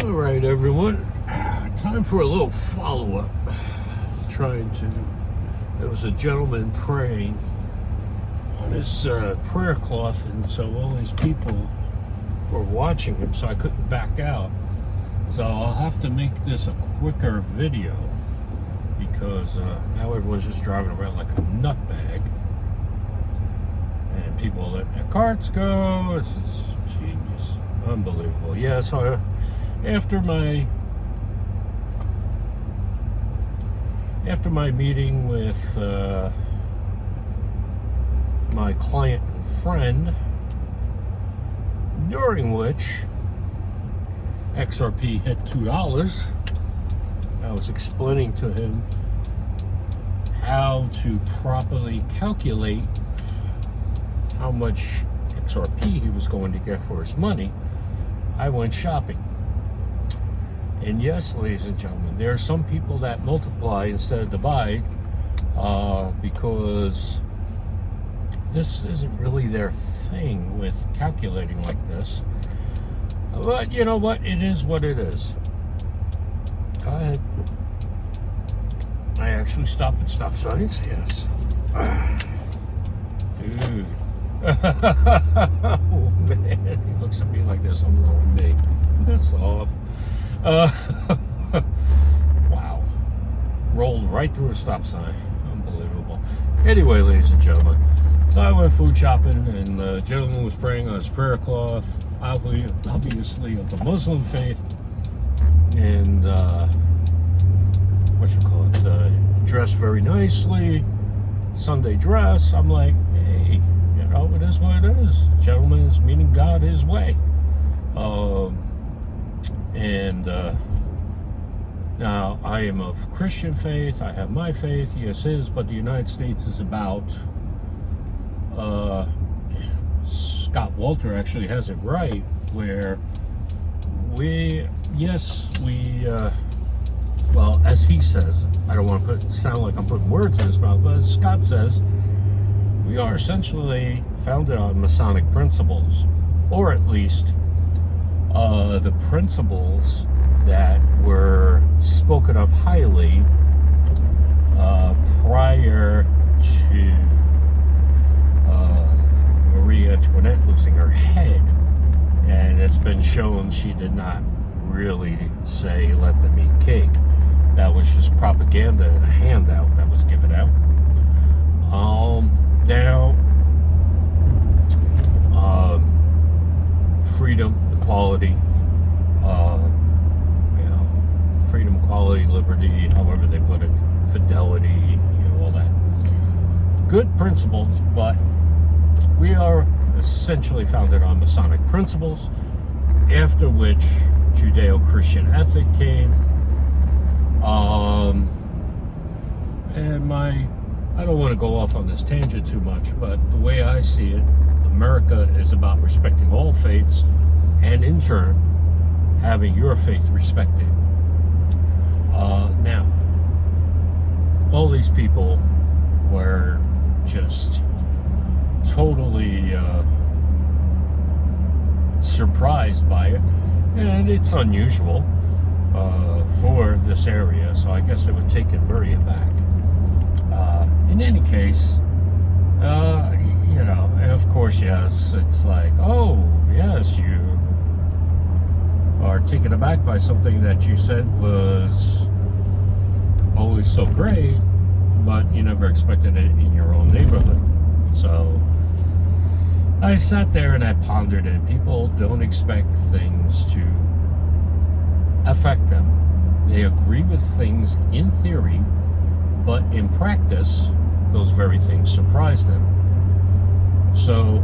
All right, everyone. Time for a little follow-up. There was a gentleman praying on his prayer cloth, and so all these people were watching him, so I couldn't back out. So I'll have to make this a quicker video because now everyone's just driving around like a nutbag, and people let their carts go. This is genius, unbelievable. Yeah, so after my meeting with my client and friend, during which XRP hit $2, I was explaining to him how to properly calculate how much XRP he was going to get for his money. I went shopping. And yes, ladies and gentlemen, there are some people that multiply instead of divide because this isn't really their thing with calculating like this. But you know what? It is what it is. Go ahead. I actually stopped at stop signs, yes. Dude. Oh, man. He looks at me like there's something wrong with me. Piss off. Wow. Rolled right through a stop sign. Unbelievable. Anyway, ladies and gentlemen, so I went food shopping, and the gentleman was praying on his prayer cloth, obviously of the Muslim faith, and dressed very nicely, Sunday dress. I'm like, hey, you know, it is what it is. Gentleman is meeting God his way. Now, I am of Christian faith. I have my faith, he has his, but the United States is about, Scott Walter actually has it right, where well, as he says, I don't want to sound like I'm putting words in his mouth, but as Scott says, we are essentially founded on Masonic principles, or at least the principles that were spoken of highly prior to Marie Antoinette losing her head. And it's been shown she did not really say let them eat cake. That was just propaganda and a handout that was given out. Freedom, equality, freedom, equality, liberty, however they put it, fidelity, all that. Good principles, but we are essentially founded on Masonic principles, after which Judeo-Christian ethic came. I don't want to go off on this tangent too much, but the way I see it, America is about respecting all faiths, and in turn, having your faith respected. Now, all these people were just totally surprised by it, and it's unusual for this area, so I guess they were taken very aback. In any case, and of course, yes, it's like, oh, yes, you are taken aback by something that you said was always so great, but you never expected it in your own neighborhood. So I sat there and I pondered it. People don't expect things to affect them. They agree with things in theory, but in practice, those very things surprise them. So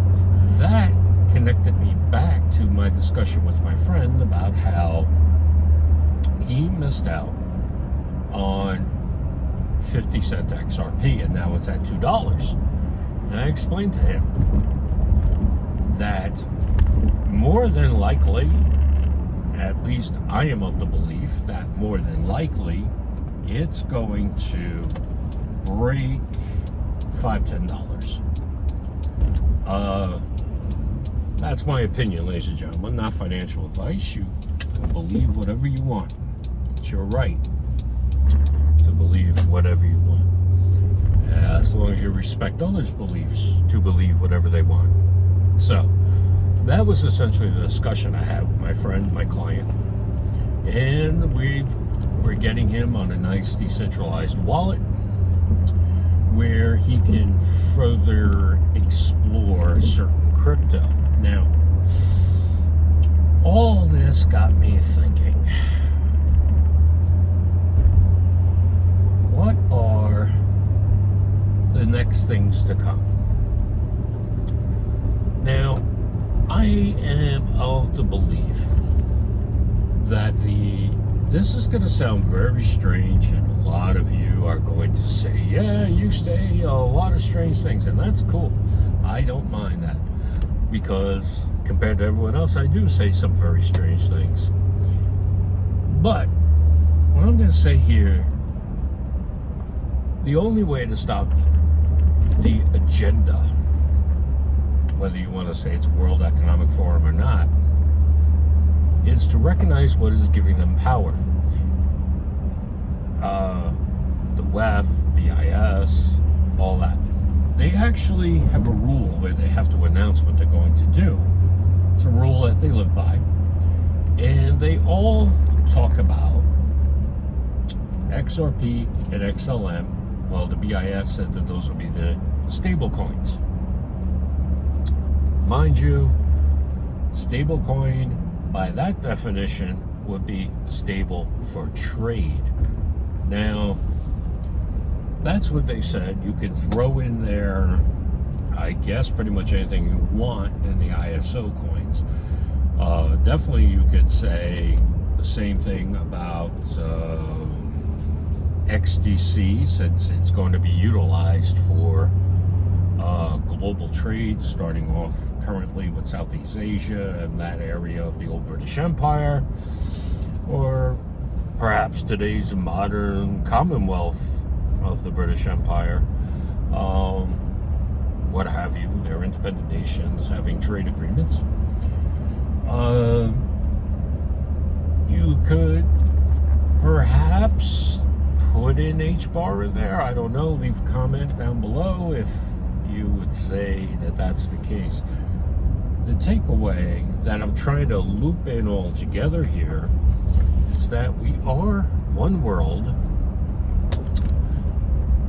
that connected me back to my discussion with my friend about how he missed out on 50 cent XRP, and now it's at $2. And I explained to him that more than likely, at least I am of the belief that more than likely it's going to break $5-10. That's my opinion, ladies and gentlemen, not financial advice. You Believe whatever you want. It's your right to believe whatever you want. As long as you respect others' beliefs to believe whatever they want. So, that was essentially the discussion I had with my friend, my client. And we're getting him on a nice decentralized wallet where he can further explore certain crypto. Now, all this got me thinking, what are the next things to come? Now, I am of the belief that this is going to sound very strange, and a lot of you are going to say, yeah, you say a lot of strange things, and that's cool. I don't mind that, because compared to everyone else, I do say some very strange things. But what I'm going to say here, the only way to stop the agenda, whether you want to say it's World Economic Forum or not, is to recognize what is giving them power. The WEF, BIS, all that. They actually have a rule where they have to announce what they're going to do. It's a rule that they live by. And they all talk about XRP and XLM. Well, the BIS said that those would be the stable coins. Mind you, stablecoin, by that definition, would be stable for trade. Now, that's what they said. You could throw in there, I guess, pretty much anything you want in the ISO coins. Definitely you could say the same thing about XDC, since it's going to be utilized for global trade, starting off currently with Southeast Asia and that area of the old British Empire, or perhaps today's modern Commonwealth of the British Empire, what have you. They're independent nations having trade agreements. You could perhaps put in H-bar in there. I don't know. Leave a comment down below if you would say that that's the case. The takeaway that I'm trying to loop in all together here is that we are one world.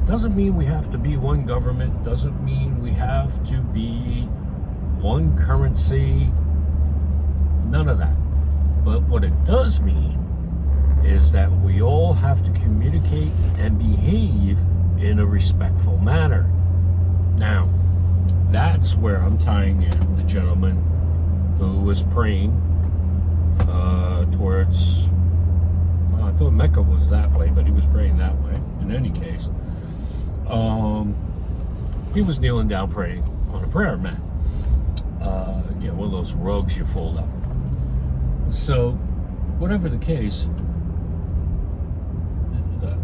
Doesn't mean we have to be one government. Doesn't mean we have to be one currency. None of that. But what it does mean is that we all have to communicate and behave in a respectful manner. Now, that's where I'm tying in the gentleman who was praying towards, well, I thought Mecca was that way, but he was praying that way. In any case, he was kneeling down praying on a prayer mat. One of those rugs you fold up. So, whatever the case,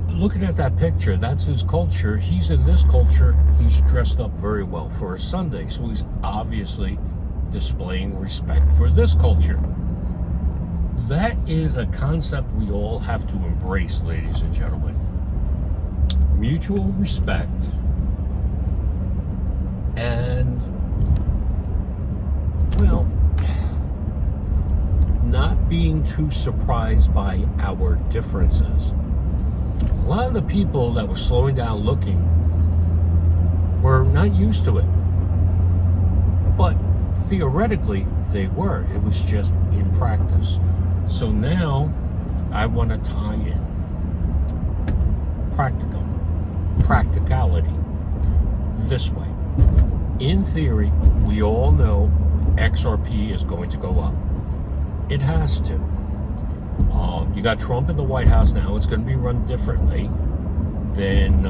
looking at that picture, that's his culture. He's in this culture. He's dressed up very well for a Sunday. So he's obviously displaying respect for this culture. That is a concept we all have to embrace, ladies and gentlemen. Mutual respect and, well, not being too surprised by our differences. A lot of the people that were slowing down looking were not used to it. But theoretically, they were. It was just in practice. So now, I want to tie in practicality this way. In theory, we all know XRP is going to go up. It has to. You got Trump in the White House now. It's going to be run differently than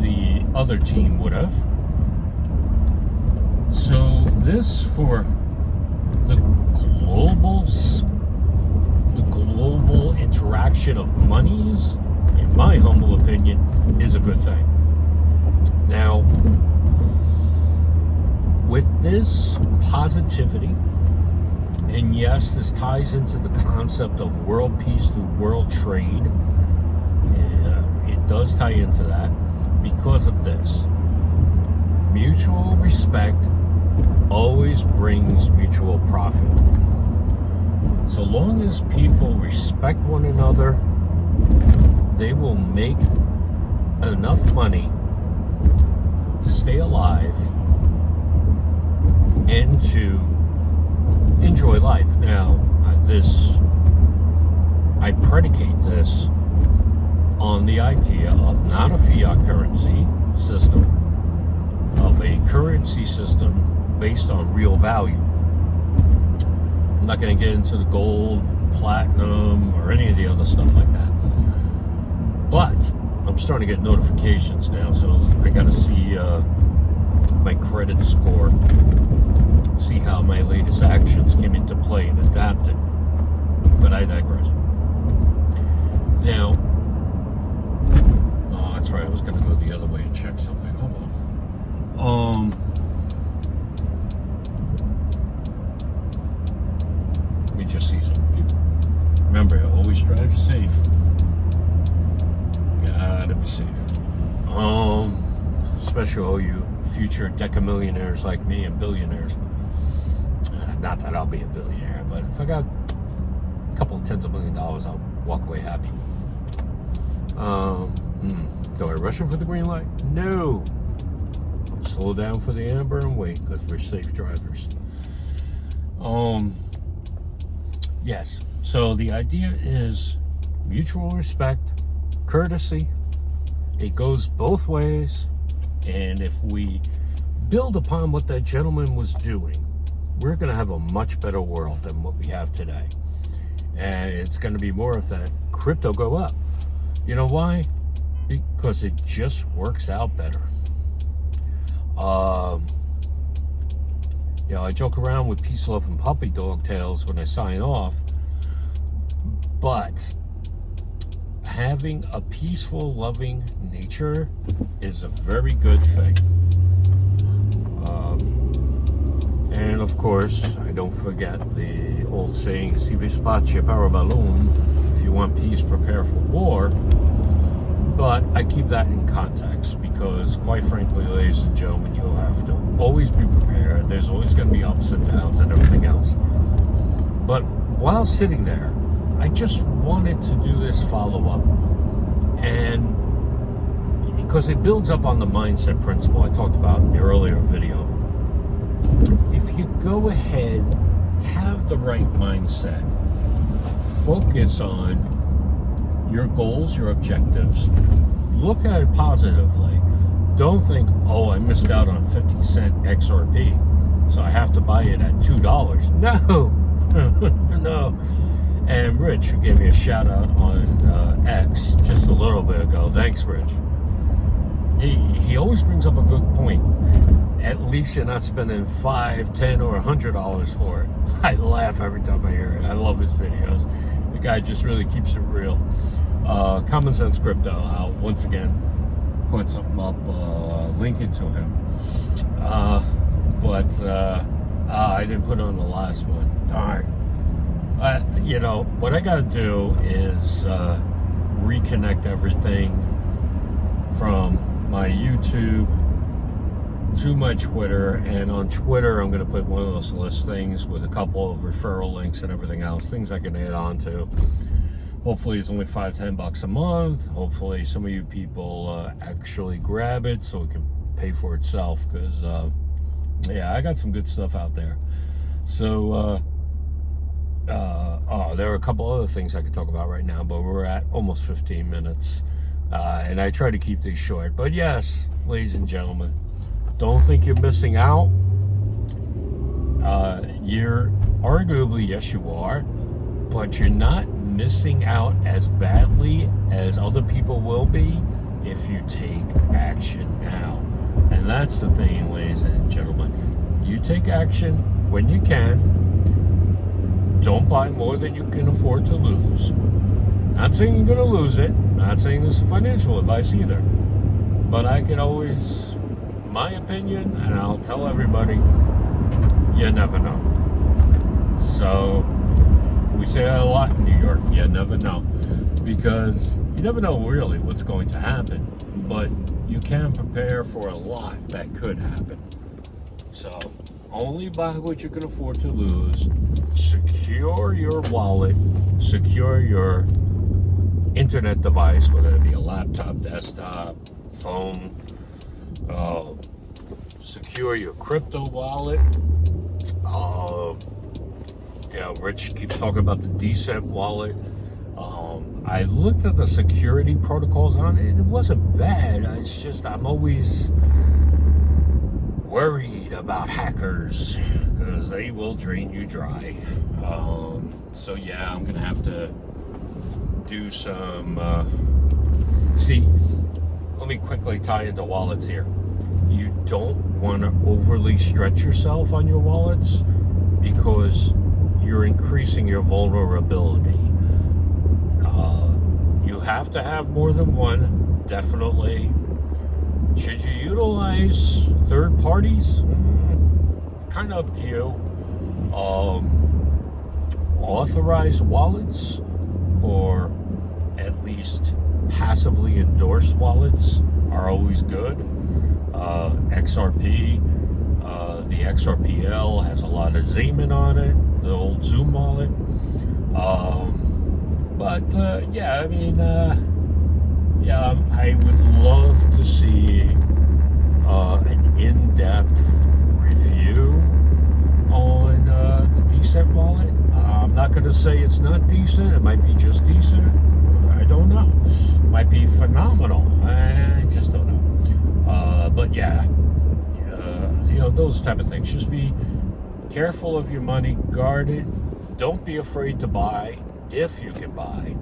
the other team would have. So this, for the global interaction of monies, in my humble opinion, is a good thing. Now, with this positivity, And yes, this ties into the concept of world peace through world trade. It does tie into that because of this. Mutual respect always brings mutual profit. So long as people respect one another, they will make enough money to stay alive and to enjoy life. Now, I predicate this on the idea of not a fiat currency system, of a currency system based on real value. I'm not going to get into the gold, platinum, or any of the other stuff like that. But I'm starting to get notifications now, so I got to see my credit score, see how my latest actions came into play and adapted. But I digress. Now, oh, that's right, I was going to go the other way and check something. Hold on. Let me just see something. Remember, always drive safe. Gotta be safe. Especially all you future decamillionaires like me and billionaires. Not that I'll be a billionaire, but if I got a couple of tens of $1 million, I'll walk away happy. Do I rush it for the green light? No. I'll slow down for the amber and wait because we're safe drivers. Yes. So the idea is mutual respect, courtesy. It goes both ways. And if we build upon what that gentleman was doing, we're going to have a much better world than what we have today. And it's going to be more of that crypto go up. You know why? Because it just works out better. I joke around with peace, love, and puppy dog tails when I sign off. But having a peaceful, loving nature is a very good thing. And of course, I don't forget the old saying, si vis pace para bellum, if you want peace, prepare for war. But I keep that in context because, quite frankly, ladies and gentlemen, you'll have to always be prepared. There's always going to be ups and downs and everything else. But while sitting there, I just wanted to do this follow-up. And because it builds up on the mindset principle I talked about in the earlier video. If you go ahead, have the right mindset, focus on your goals, your objectives, look at it positively. Don't think, oh, I missed out on 50-cent XRP, so I have to buy it at $2. No, no. And Rich, who gave me a shout out on X just a little bit ago, thanks, Rich. He always brings up a good point. At least you're not spending $5, $10, or $100 for it. I laugh every time I hear it. I love his videos. The guy just really keeps it real. Common Sense Crypto. I'll once again put something up, linking to him. But I didn't put on the last one. Darn. What I got to do is reconnect everything from my YouTube to my Twitter, and on Twitter I'm going to put one of those listings with a couple of referral links and everything else, things I can add on to. Hopefully it's only $5-10 a month. Hopefully some of you people actually grab it so it can pay for itself, because I got some good stuff out there. So there are a couple other things I could talk about right now, but we're at almost 15 minutes. And I try to keep these short. But yes, ladies and gentlemen, don't think you're missing out. You're arguably, yes you are, but you're not missing out as badly as other people will be if you take action now. And that's the thing, ladies and gentlemen. You take action when you can. Don't buy more than you can afford to lose. Not saying you're going to lose it. Not saying this is financial advice either. But I can always, my opinion, and I'll tell everybody, you never know. So we say that a lot in New York. You never know, because you never know really what's going to happen, but you can prepare for a lot that could happen. So only buy what you can afford to lose. Secure your wallet, secure your internet device, whether it be a laptop, desktop, phone. Secure your crypto wallet. Rich keeps talking about the Decent wallet. I looked at the security protocols on it, and it wasn't bad. It's just I'm always worried about hackers because they will drain you dry. So yeah, I'm gonna have to do some. Let me quickly tie into wallets here. You don't want to overly stretch yourself on your wallets because you're increasing your vulnerability. You have to have more than one, definitely. Should you utilize third parties? It's kind of up to you. Authorized wallets, or at least passively endorsed wallets, are always good. XRP, the XRPL has a lot of Zeman on it, the old Zoom wallet. I would love to see an in-depth review on the Decent wallet. I'm not going to say it's not decent. It might be just decent. I don't know. It might be phenomenal. I just don't know. Those type of things. Just be careful of your money. Guard it. Don't be afraid to buy if you can buy.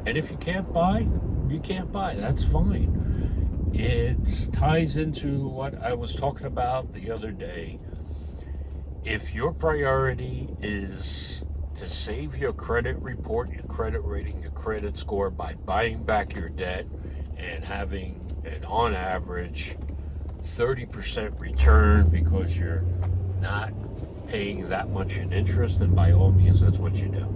And if you can't buy, you can't buy. That's fine. It ties into what I was talking about the other day. If your priority is to save your credit report, your credit rating, your credit score by buying back your debt and having an on average 30% return because you're not paying that much in interest, then by all means that's what you do.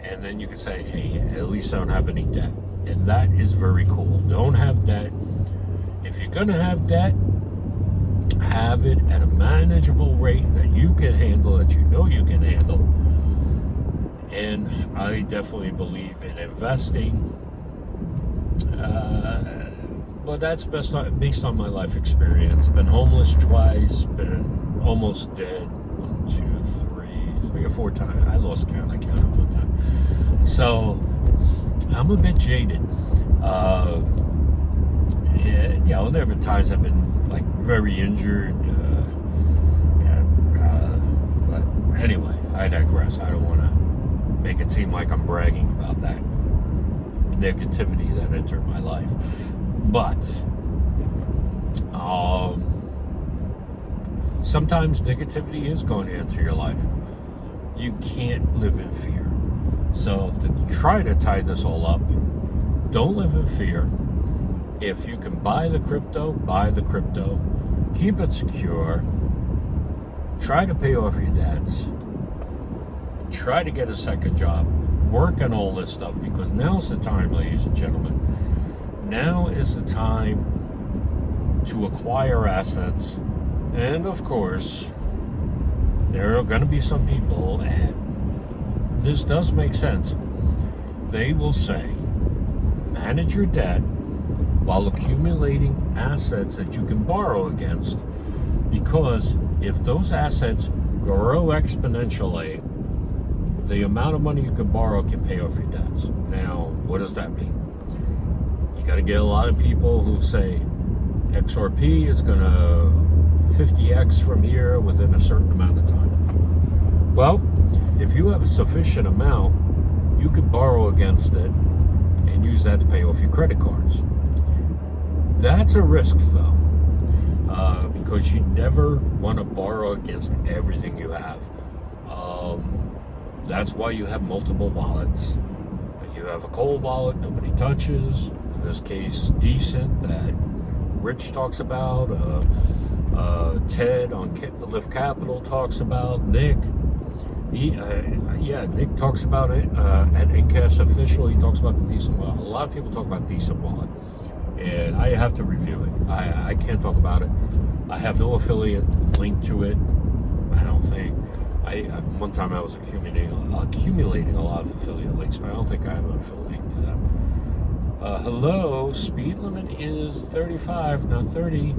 And then you can say, hey, at least I don't have any debt. And that is very cool. Don't have debt. If you're gonna have debt, have it at a manageable rate that you can handle, that you know you can handle. And I definitely believe in investing. But that's based on my life experience. Been homeless twice, been almost dead 3 or 4 times. I lost count. I counted one time. So I'm a bit jaded. There have been times I've been like very injured. But anyway, I digress. I don't want to make it seem like I'm bragging about that negativity that entered my life. But sometimes negativity is going to enter your life. You can't live in fear. So to try to tie this all up, don't live in fear. If you can buy the crypto, buy the crypto. Keep it secure. Try to pay off your debts. Try to get a second job. Work on all this stuff, because now's the time, ladies and gentlemen. Now is the time to acquire assets. And of course, there are going to be some people, and this does make sense. They will say, manage your debt while accumulating assets that you can borrow against, because if those assets grow exponentially, the amount of money you can borrow can pay off your debts. Now, what does that mean? You got to get a lot of people who say XRP is going to 50x from here within a certain amount of time. Well, if you have a sufficient amount, you could borrow against it and use that to pay off your credit cards. That's a risk, though, because you never want to borrow against everything you have. That's why you have multiple wallets. You have a cold wallet nobody touches, in this case Decent, that Rich talks about, Ted on Lift Capital talks about, Nick. Yeah, Nick talks about it at Incast Official. He talks about the decent wallet. A lot of people talk about decent wallet, and I have to review it. I can't talk about it. I have no affiliate link to it. I don't think. One time I was accumulating a lot of affiliate links, but I don't think I have an affiliate link to them. Hello, speed limit is 35, not 30.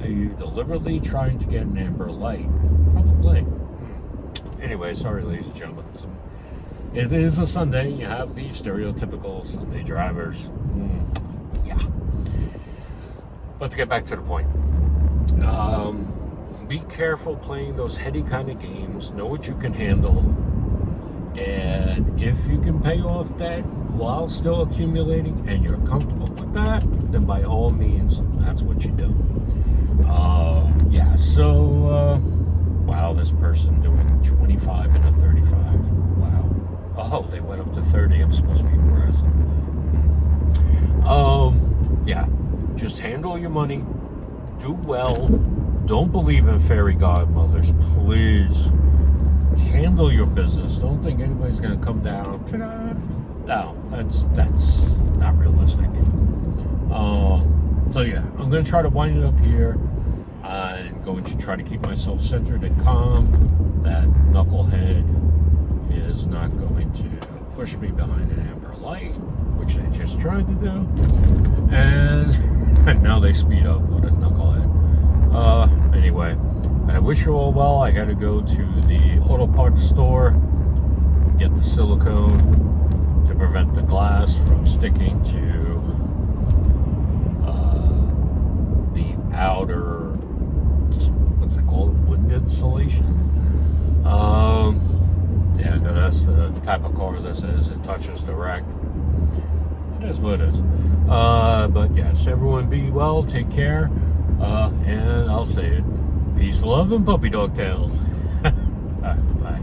Are you deliberately trying to get an amber light? Probably. Anyway, sorry, ladies and gentlemen. It is a Sunday. You have the stereotypical Sunday drivers. Yeah. But to get back to the point, be careful playing those heady kind of games. Know what you can handle. And if you can pay off debt while still accumulating and you're comfortable with that, then by all means, that's what you do. Yeah, so... wow, this person doing 25 and a 35. Wow. Oh, they went up to 30. I'm supposed to be impressed. Yeah. Just handle your money. Do well. Don't believe in fairy godmothers, please. Handle your business. Don't think anybody's gonna come down. Ta-da. No, that's not realistic. So yeah, I'm gonna try to wind it up here. I'm going to try to keep myself centered and calm. That knucklehead is not going to push me behind an amber light, which they just tried to do. And now they speed up. What a knucklehead. Anyway, I wish you all well. I got to go to the auto parts store, get the silicone to prevent the glass from sticking to the outer, what's it called, wood insulation. Yeah, that's the type of car this is. It touches direct. It is what it is. But yes, everyone be well, take care, and I'll say it. Peace, love, and puppy dog tails. Bye.